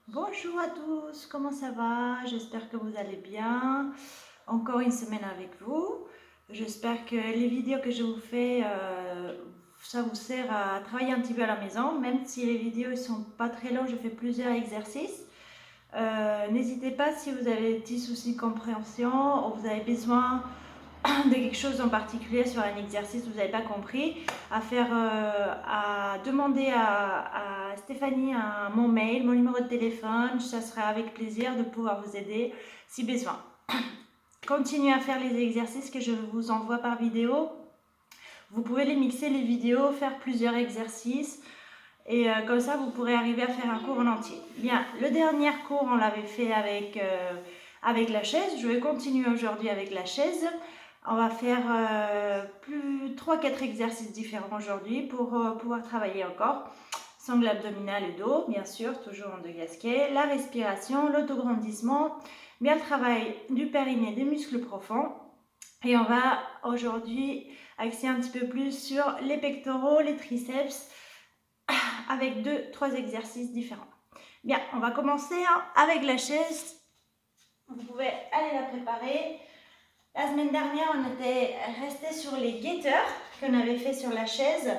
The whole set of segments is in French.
Bonjour à tous, comment ça va? J'espère que vous allez bien. Encore une semaine avec vous. J'espère que les vidéos que je vous fais, ça vous sert à travailler un petit peu à la maison. Même si les vidéos ne sont pas très longues, je fais plusieurs exercices. N'hésitez pas si vous avez des petits soucis de compréhension ou vous avez besoin de quelque chose en particulier sur un exercice que vous n'avez pas compris, à demander à Stéphanie mon mail, mon numéro de téléphone. Ça sera avec plaisir de pouvoir vous aider si besoin. Continuez à faire les exercices que je vous envoie par vidéo. Vous pouvez les mixer les vidéos, faire plusieurs exercices et comme ça vous pourrez arriver à faire un cours en entier. Bien, le dernier cours on l'avait fait avec la chaise. Je vais continuer aujourd'hui avec la chaise. On va faire 3-4 exercices différents aujourd'hui pour pouvoir travailler encore. Sangle abdominale et dos, bien sûr, toujours en 2 gasquets. La respiration, l'autograndissement, bien le travail du périnée, des muscles profonds. Et on va aujourd'hui axer un petit peu plus sur les pectoraux, les triceps, avec 2-3 exercices différents. Bien, on va commencer avec la chaise. Vous pouvez aller la préparer. La semaine dernière, on était resté sur les guetteurs qu'on avait fait sur la chaise.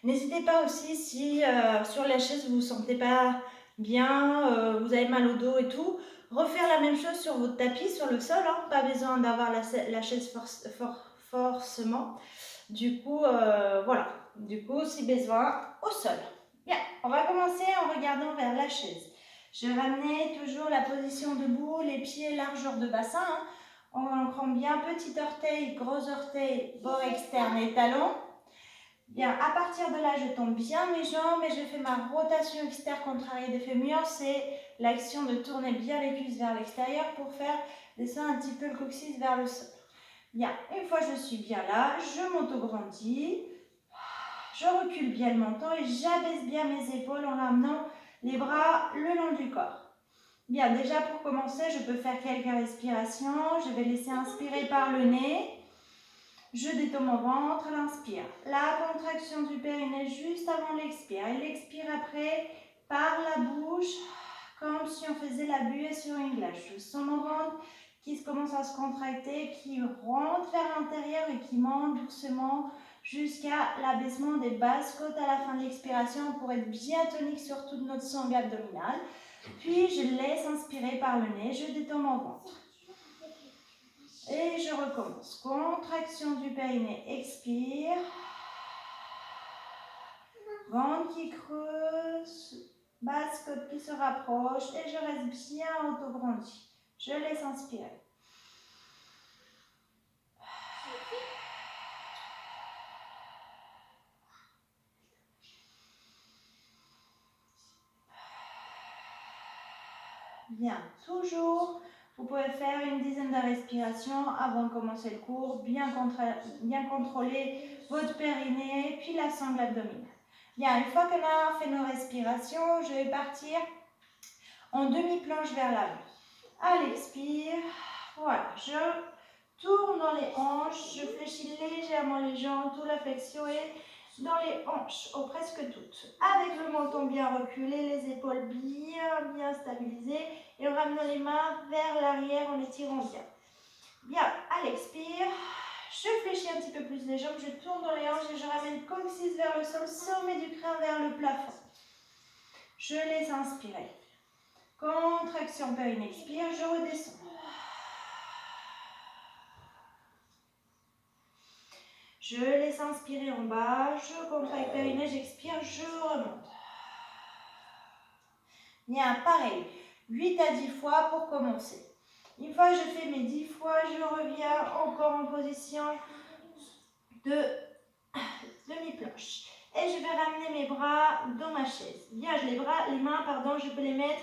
N'hésitez pas aussi si sur la chaise vous ne vous sentez pas bien, vous avez mal au dos et tout, refaire la même chose sur votre tapis, sur le sol, hein. Pas besoin d'avoir la chaise forcément. Du coup, voilà. Du coup, si besoin, au sol. Bien, on va commencer en regardant vers la chaise. Je vais ramener toujours la position debout, les pieds largeur de bassin, hein. On prend bien petit orteil, gros orteil, bord externe et talon. Bien, à partir de là, je tombe bien mes jambes et je fais ma rotation externe contrariée des fémurs. C'est l'action de tourner bien les cuisses vers l'extérieur pour faire descendre un petit peu le coccyx vers le sol. Bien, une fois que je suis bien là, je m'auto-grandis. Je recule bien le menton et j'abaisse bien mes épaules en ramenant les bras le long du corps. Bien, déjà pour commencer, je peux faire quelques respirations. Je vais laisser inspirer par le nez. Je détends mon ventre, l'inspire. La contraction du périnée juste avant l'expire. Et l'expire après par la bouche, comme si on faisait la buée sur une glace. Je sens mon ventre qui commence à se contracter, qui rentre vers l'intérieur et qui monte doucement jusqu'à l'abaissement des basses côtes à la fin de l'expiration pour être bien tonique sur toute notre sangle abdominale. Puis je laisse inspirer par le nez, je détends mon ventre. Et je recommence. Contraction du périnée, expire. Ventre qui creuse, basse côte qui se rapproche et je reste bien auto-grandi. Je laisse inspirer. Bien, toujours, vous pouvez faire une dizaine de respirations avant de commencer le cours. Bien contrôler votre périnée, puis la sangle abdominale. Bien, une fois qu'on a fait nos respirations, je vais partir en demi-planche vers l'avant. À l'expire, voilà, je tourne dans les hanches, je fléchis légèrement les jambes, toute la flexion est dans les hanches, ou presque toutes. Avec le menton bien reculé, les épaules bien stabilisées et en ramenant les mains vers l'arrière en étirant bien. Bien, à l'expire, je fléchis un petit peu plus les jambes, je tourne dans les hanches et je ramène le coccyx vers le sol, sommet du crâne vers le plafond. Je laisse inspirer. Contraction périnée, expire, je redescends. Je laisse inspirer en bas, je contracte périnée, j'expire, je remonte. Bien, pareil, 8 à 10 fois pour commencer. Une fois que je fais mes 10 fois, je reviens encore en position de demi-planche. Et je vais ramener mes bras dans ma chaise. Bien, les mains, je peux les mettre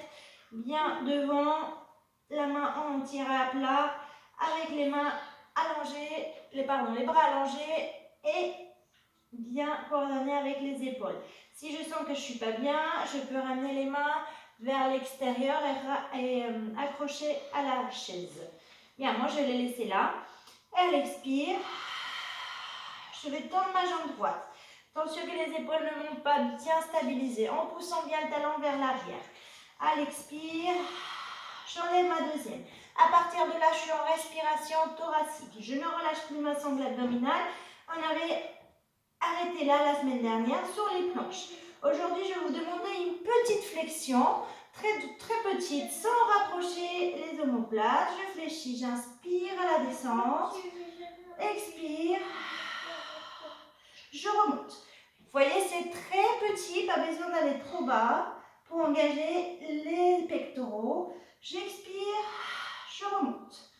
bien devant, la main entière à plat, avec les mains allongées, les bras allongés et bien coordonnés avec les épaules. Si je sens que je ne suis pas bien, je peux ramener les mains vers l'extérieur et accrocher à la chaise. Bien, moi je vais les laisser là. Elle expire. Je vais tendre ma jambe droite. Attention que les épaules ne montent pas, bien stabilisées, en poussant bien le talon vers l'arrière. À l'expire, j'enlève ma deuxième. À partir de là, je suis en respiration thoracique. Je ne relâche plus ma sangle abdominale. On avait arrêté là la semaine dernière sur les planches. Aujourd'hui, je vais vous demander une petite flexion, très petite, sans rapprocher les omoplates. Je fléchis, j'inspire à la descente. Expire. Je remonte. Vous voyez, c'est très petit, pas besoin d'aller trop bas pour engager les pectoraux. J'expire, je remonte.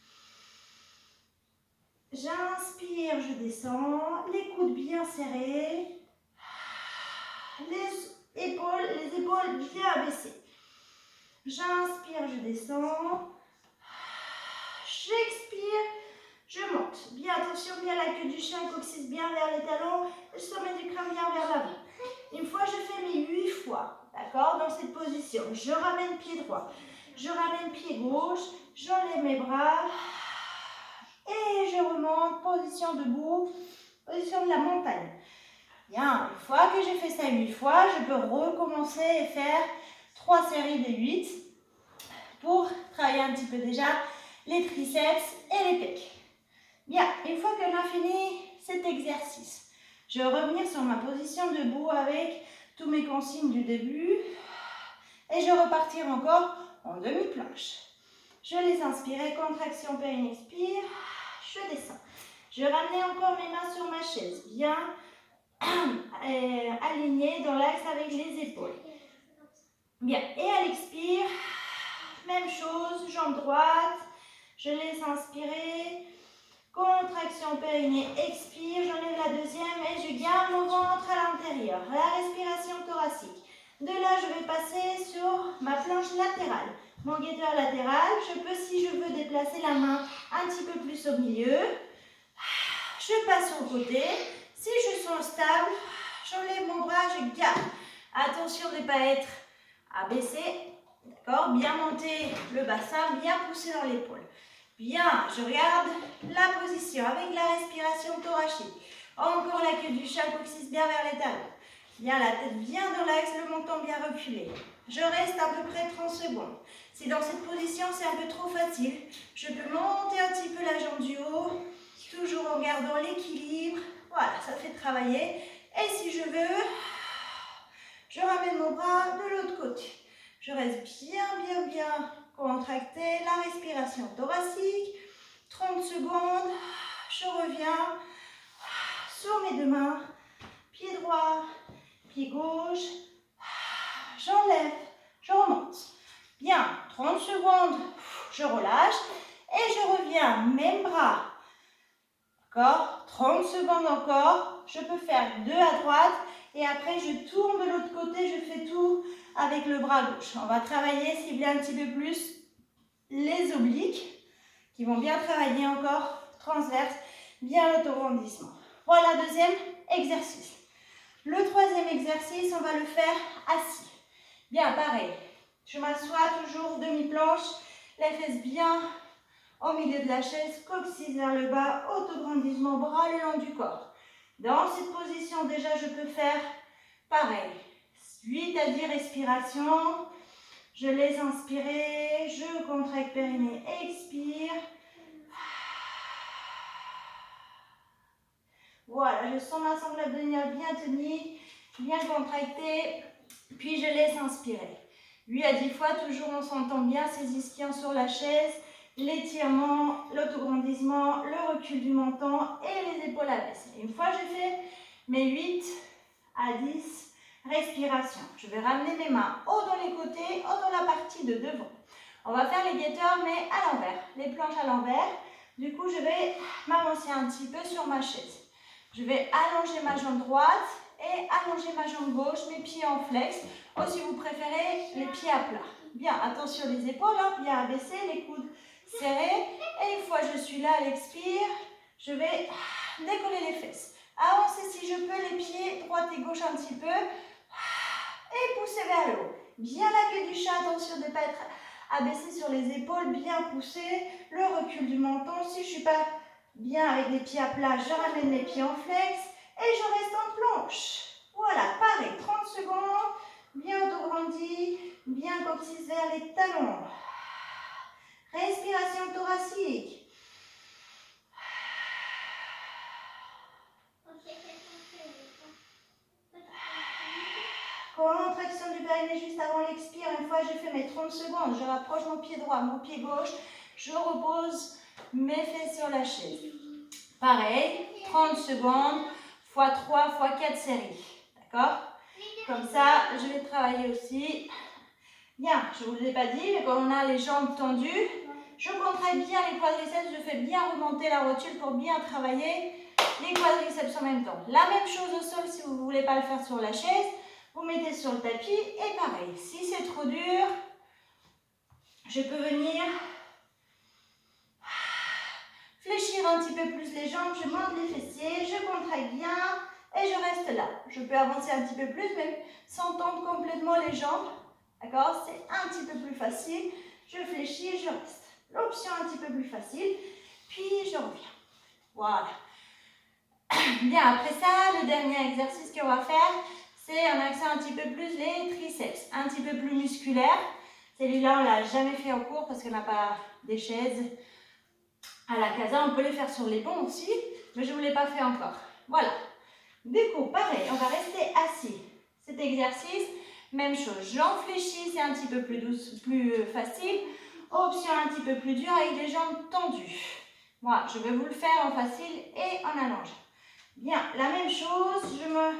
J'inspire, je descends, les coudes bien serrés, les épaules bien abaissées. J'inspire, je descends, j'expire, je monte. Bien, attention, bien la queue du chien, coccyx bien vers les talons, le sommet du crâne bien vers l'avant. Une fois, je fais mes 8 fois, d'accord, dans cette position. Je ramène pied droit, je ramène pied gauche, j'enlève mes bras et je remonte, position debout, position de la montagne. Bien, une fois que j'ai fait ça 8 fois, je peux recommencer et faire 3 séries de 8 pour travailler un petit peu déjà les triceps et les pecs. Bien, une fois que j'ai fini cet exercice, je vais revenir sur ma position debout avec tous mes consignes du début et je vais repartir encore en demi-planche. Je laisse inspirer, contraction périnée, expire, je descends. Je vais ramener encore mes mains sur ma chaise, bien alignées dans l'axe avec les épaules. Bien, et à l'expire, même chose, jambe droite, je laisse inspirer, contraction périnée, expire, j'enlève la deuxième et je garde mon ventre à l'intérieur, la respiration thoracique. De là, je vais passer sur ma planche latérale. Mon guetteur latéral, je peux, si je veux, déplacer la main un petit peu plus au milieu. Je passe au côté. Si je sens stable, j'enlève mon bras, je garde. Attention de ne pas être abaissé, d'accord? Bien monter le bassin, bien pousser dans l'épaule. Bien, je regarde la position avec la respiration thoracique. Encore la queue du chat, coccyx bien vers les talons. Bien la tête bien dans l'axe, le menton bien reculé. Je reste à peu près 30 secondes. Si dans cette position c'est un peu trop facile, je peux monter un petit peu la jambe du haut, toujours en gardant l'équilibre. Voilà, ça fait travailler. Et si je veux, je ramène mon bras de l'autre côté. Je reste bien contracté, la respiration thoracique. 30 secondes, je reviens sur mes deux mains, pied droit, pied gauche, j'enlève, je remonte. Bien, 30 secondes, je relâche et je reviens, même bras. D'accord? 30 secondes encore, je peux faire 2 à droite et après je tourne de l'autre côté, je fais tout avec le bras gauche. On va travailler, cibler un petit peu plus les obliques qui vont bien travailler encore transverse, bien l'autograndissement. Voilà, deuxième exercice. Le troisième exercice, on va le faire assis. Bien, pareil. Je m'assois toujours demi-planche, les fesses bien au milieu de la chaise, coccyx vers le bas, autograndissement, bras le long du corps. Dans cette position, déjà, je peux faire pareil. 8 à 10 respirations. Je laisse inspirer, je contracte périnée, expire. Voilà, je sens ma sangle abdominale bien tenue, bien contractée, puis je laisse inspirer. 8 à 10 fois, toujours on s'entend bien, ces ischions sur la chaise, l'étirement, l'autograndissement, le recul du menton et les épaules abaissées. Une fois j'ai fait mes 8 à 10 respirations, je vais ramener mes mains haut dans les côtés, haut dans la partie de devant. On va faire les guetteurs mais à l'envers, les planches à l'envers. Du coup, je vais m'avancer un petit peu sur ma chaise. Je vais allonger ma jambe droite et allonger ma jambe gauche, mes pieds en flex. Ou si vous préférez, les pieds à plat. Bien, attention les épaules, hein, bien abaissées, les coudes serrés. Et une fois que je suis là à l'expire, je vais décoller les fesses. Avancer si je peux les pieds, droite et gauche un petit peu. Et pousser vers le haut. Bien la queue du chat, attention de ne pas être abaissé sur les épaules, bien pousser. Le recul du menton, si je ne suis pas bien avec les pieds à plat, je ramène mes pieds en flex et je reste en planche. Voilà, pareil, 30 secondes, bien autograndi, bien 6 vers les talons. Respiration thoracique. Contraction du périnée juste avant l'expire. Une fois j'ai fait mes 30 secondes, je rapproche mon pied droit, mon pied gauche. Je repose mes fesses sur la chaise. Pareil, 30 secondes, x 3, x 4 séries. D'accord? Comme ça, je vais travailler aussi. Bien, je ne vous l'ai pas dit, mais quand on a les jambes tendues, je contracte bien les quadriceps, je fais bien remonter la rotule pour bien travailler les quadriceps en même temps. La même chose au sol si vous ne voulez pas le faire sur la chaise. Vous mettez sur le tapis et pareil. Si c'est trop dur, je peux venir fléchir un petit peu plus les jambes, je monte les fessiers, je contracte bien et je reste là. Je peux avancer un petit peu plus, mais sans tendre complètement les jambes. D'accord? C'est un petit peu plus facile. Je fléchis et je reste. L'option un petit peu plus facile, puis je reviens. Voilà. Bien, après ça, le dernier exercice qu'on va faire, c'est un accent un petit peu plus les triceps, un petit peu plus musculaire. Celui-là, on ne l'a jamais fait en cours parce qu'on n'a pas des chaises à la casa. On peut les faire sur les ponts aussi, mais je ne vous l'ai pas fait encore. Voilà. Du coup, pareil, on va rester assis. Cet exercice, même chose. Jambes fléchies, c'est un petit peu plus douce, plus facile. Option un petit peu plus dure avec les jambes tendues. Moi, je vais vous le faire en facile et en allongé. Bien, la même chose, je me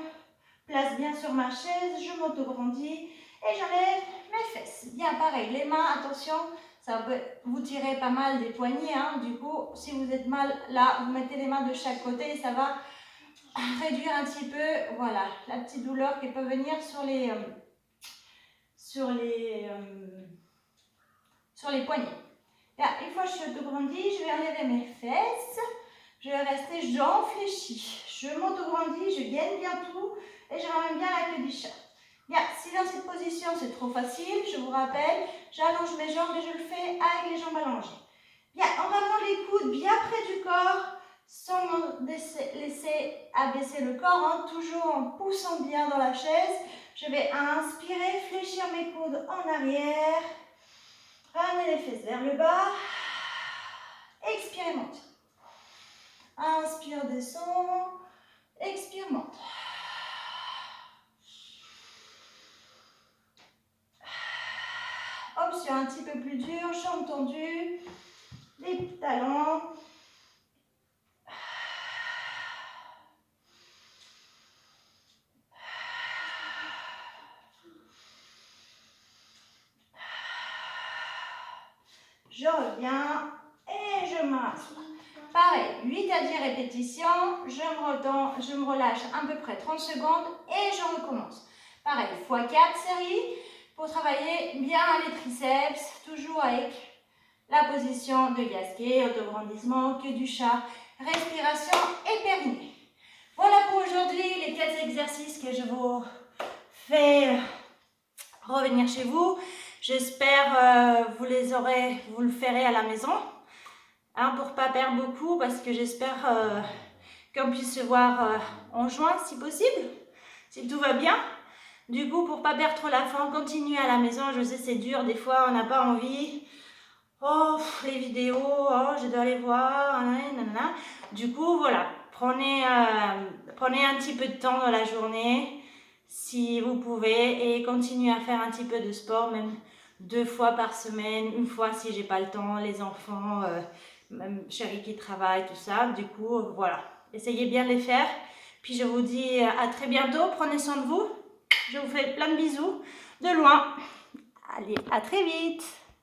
place bien sur ma chaise, je m'auto-grandis et j'enlève mes fesses. Bien, pareil, les mains, attention, ça peut vous tirer pas mal des poignets. Hein. Du coup, si vous êtes mal là, vous mettez les mains de chaque côté et ça va réduire un petit peu, voilà, la petite douleur qui peut venir sur les poignets. Bien, une fois que je suis auto-grandie, je vais enlever mes fesses. Je vais rester jambes fléchies. Je m'auto-grandis, je gaine bien tout et je ramène bien la queue du chat. Bien, si dans cette position c'est trop facile, je vous rappelle, j'allonge mes jambes et je le fais avec les jambes allongées. Bien, en ramenant les coudes bien près du corps, sans laisser abaisser le corps, hein, toujours en poussant bien dans la chaise. Je vais inspirer, fléchir mes coudes en arrière, ramener les fesses vers le bas, expire, monte. Inspire, descend, expire, monte. Option un petit peu plus dure, jambes tendues, les talons. Je reviens et je m'assois. Pareil, 8 à 10 répétitions, je me relâche à peu près 30 secondes et je recommence. Pareil, x 4 séries pour travailler bien les triceps, toujours avec la position de gasquet, autograndissement, queue du chat, respiration et périnée. Voilà pour aujourd'hui les 4 exercices que je vous fais revenir chez vous. J'espère vous le ferez à la maison. Hein, pour ne pas perdre beaucoup, parce que j'espère qu'on puisse se voir en juin si possible, si tout va bien. Du coup, pour ne pas perdre trop la forme, continuez à la maison. Je sais, c'est dur, des fois on n'a pas envie. Oh, les vidéos, oh, je dois les voir. Nanana. Du coup, voilà, prenez un petit peu de temps dans la journée, si vous pouvez, et continuez à faire un petit peu de sport, même 2 fois par semaine, une fois si j'ai pas le temps, les enfants... même chérie qui travaille, tout ça. Du coup, voilà. Essayez bien de les faire. Puis je vous dis à très bientôt. Prenez soin de vous. Je vous fais plein de bisous de loin. Allez, à très vite.